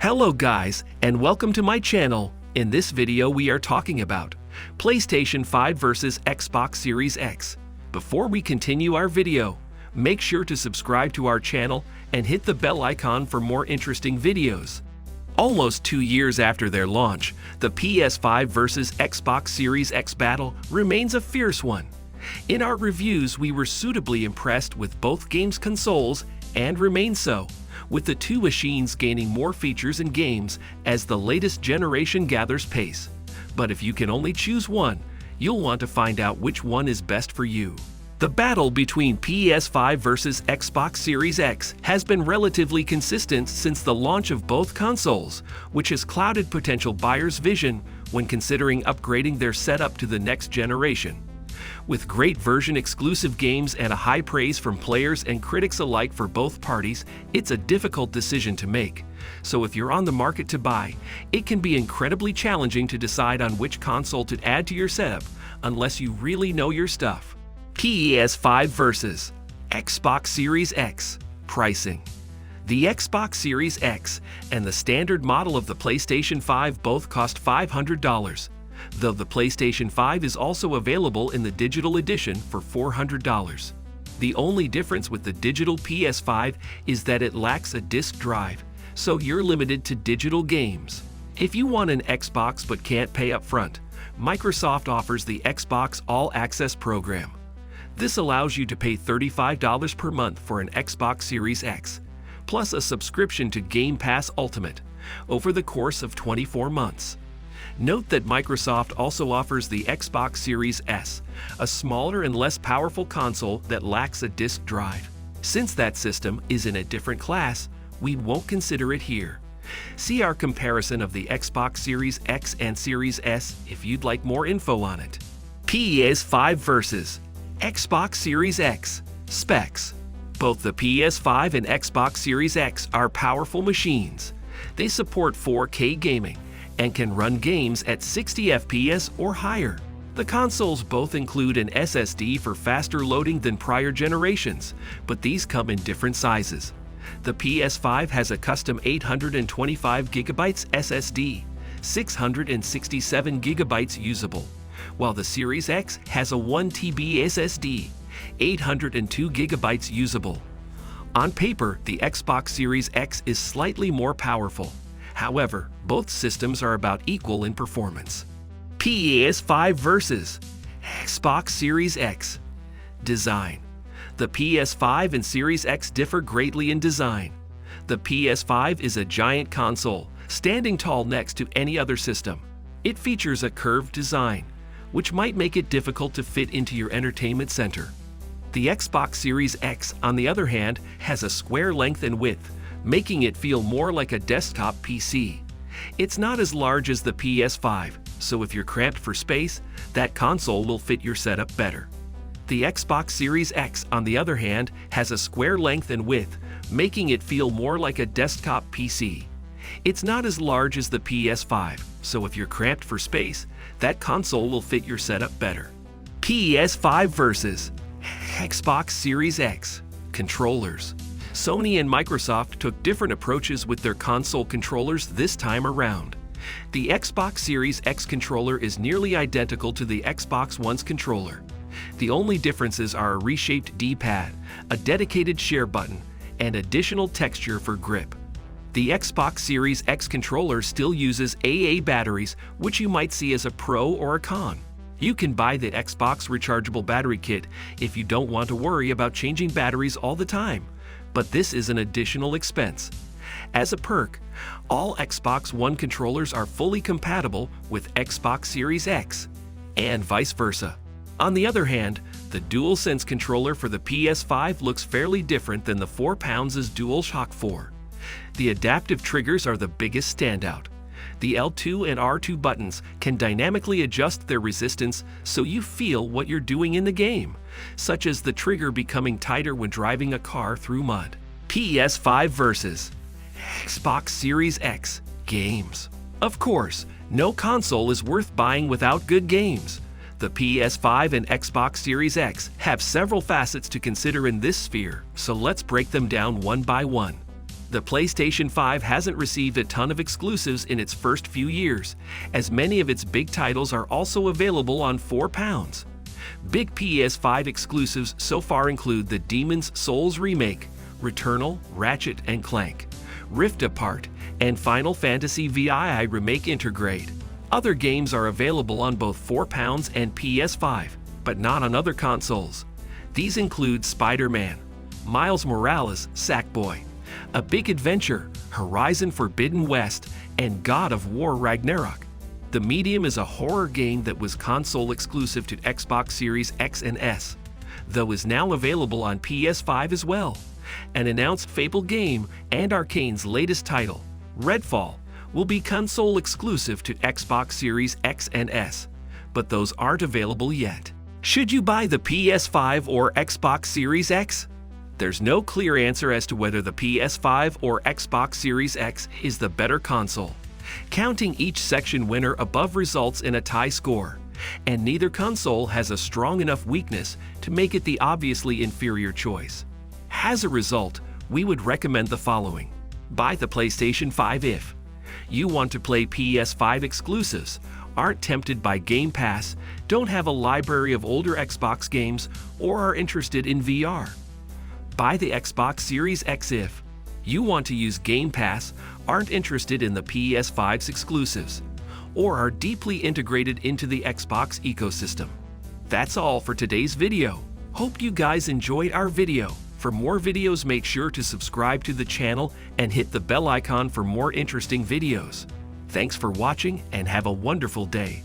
Hello guys, and welcome to my channel. In this video we are talking about PlayStation 5 versus Xbox Series X. Before we continue our video, make sure to subscribe to our channel and hit the bell icon for more interesting videos. Almost 2 years after their launch, the PS5 versus Xbox Series X battle remains a fierce one. In our reviews, we were suitably impressed with both games' consoles and remain so, with the two machines gaining more features and games as the latest generation gathers pace. But if you can only choose one, you'll want to find out which one is best for you. The battle between PS5 versus Xbox Series X has been relatively consistent since the launch of both consoles, which has clouded potential buyers' vision when considering upgrading their setup to the next generation. With great version-exclusive games and a high praise from players and critics alike for both parties, it's a difficult decision to make. So if you're on the market to buy, it can be incredibly challenging to decide on which console to add to your setup unless you really know your stuff. PS5 versus Xbox Series X. Pricing. The Xbox Series X and the standard model of the PlayStation 5 both cost $500. Though the PlayStation 5 is also available in the digital edition for $400. The only difference with the digital PS5 is that it lacks a disc drive, so you're limited to digital games. If you want an Xbox but can't pay up front, Microsoft offers the Xbox All Access program. This allows you to pay $35 per month for an Xbox Series X, plus a subscription to Game Pass Ultimate, over the course of 24 months. Note that Microsoft also offers the Xbox Series S, a smaller and less powerful console that lacks a disc drive. Since that system is in a different class, we won't consider it here. See our comparison of the Xbox Series X and Series S if you'd like more info on it. PS5 versus Xbox Series X. Specs. Both the PS5 and Xbox Series X are powerful machines. They support 4K gaming and can run games at 60 FPS or higher. The consoles both include an SSD for faster loading than prior generations, but these come in different sizes. The PS5 has a custom 825GB SSD, 667GB usable, while the Series X has a 1TB SSD, 802GB usable. On paper, the Xbox Series X is slightly more powerful. However, both systems are about equal in performance. PS5 versus Xbox Series X. Design. The PS5 and Series X differ greatly in design. The PS5 is a giant console, standing tall next to any other system. It features a curved design, which might make it difficult to fit into your entertainment center. The Xbox Series X, on the other hand, has a square length and width, making it feel more like a desktop PC. It's not as large as the PS5, so if you're cramped for space, that console will fit your setup better. The Xbox Series X, on the other hand, has a square length and width, making it feel more like a desktop PC. It's not as large as the PS5, so if you're cramped for space, that console will fit your setup better. PS5 versus Xbox Series X. Controllers. Sony and Microsoft took different approaches with their console controllers this time around. The Xbox Series X controller is nearly identical to the Xbox One's controller. The only differences are a reshaped D-pad, a dedicated share button, and additional texture for grip. The Xbox Series X controller still uses AA batteries, which you might see as a pro or a con. You can buy the Xbox rechargeable battery kit if you don't want to worry about changing batteries all the time, but this is an additional expense. As a perk, all Xbox One controllers are fully compatible with Xbox Series X, and vice versa. On the other hand, the DualSense controller for the PS5 looks fairly different than the 4-pounds' DualShock 4. The adaptive triggers are the biggest standout. The L2 and R2 buttons can dynamically adjust their resistance so you feel what you're doing in the game, such as the trigger becoming tighter when driving a car through mud. PS5 versus Xbox Series X. Games. Of course, no console is worth buying without good games. The PS5 and Xbox Series X have several facets to consider in this sphere, so let's break them down one by one. The PlayStation 5 hasn't received a ton of exclusives in its first few years, as many of its big titles are also available on £4. Big PS5 exclusives so far include the Demon's Souls remake, Returnal, Ratchet & Clank, Rift Apart, and Final Fantasy VII Remake Intergrade. Other games are available on both £4 and PS5, but not on other consoles. These include Spider-Man, Miles Morales, Sackboy, A Big Adventure, Horizon Forbidden West, and God of War Ragnarok. The Medium is a horror game that was console exclusive to Xbox Series X and S, though is now available on PS5 as well. An announced Fable game and Arcane's latest title, Redfall, will be console exclusive to Xbox Series X and S, but those aren't available yet. Should you buy the PS5 or Xbox Series X? There's no clear answer as to whether the PS5 or Xbox Series X is the better console. Counting each section winner above results in a tie score, and neither console has a strong enough weakness to make it the obviously inferior choice. As a result, we would recommend the following. Buy the PlayStation 5 if you want to play PS5 exclusives, aren't tempted by Game Pass, don't have a library of older Xbox games, or are interested in VR. Buy the Xbox Series X if you want to use Game Pass, aren't interested in the PS5's exclusives, or are deeply integrated into the Xbox ecosystem. That's all for today's video. Hope you guys enjoyed our video. For more videos, make sure to subscribe to the channel and hit the bell icon for more interesting videos. Thanks for watching and have a wonderful day.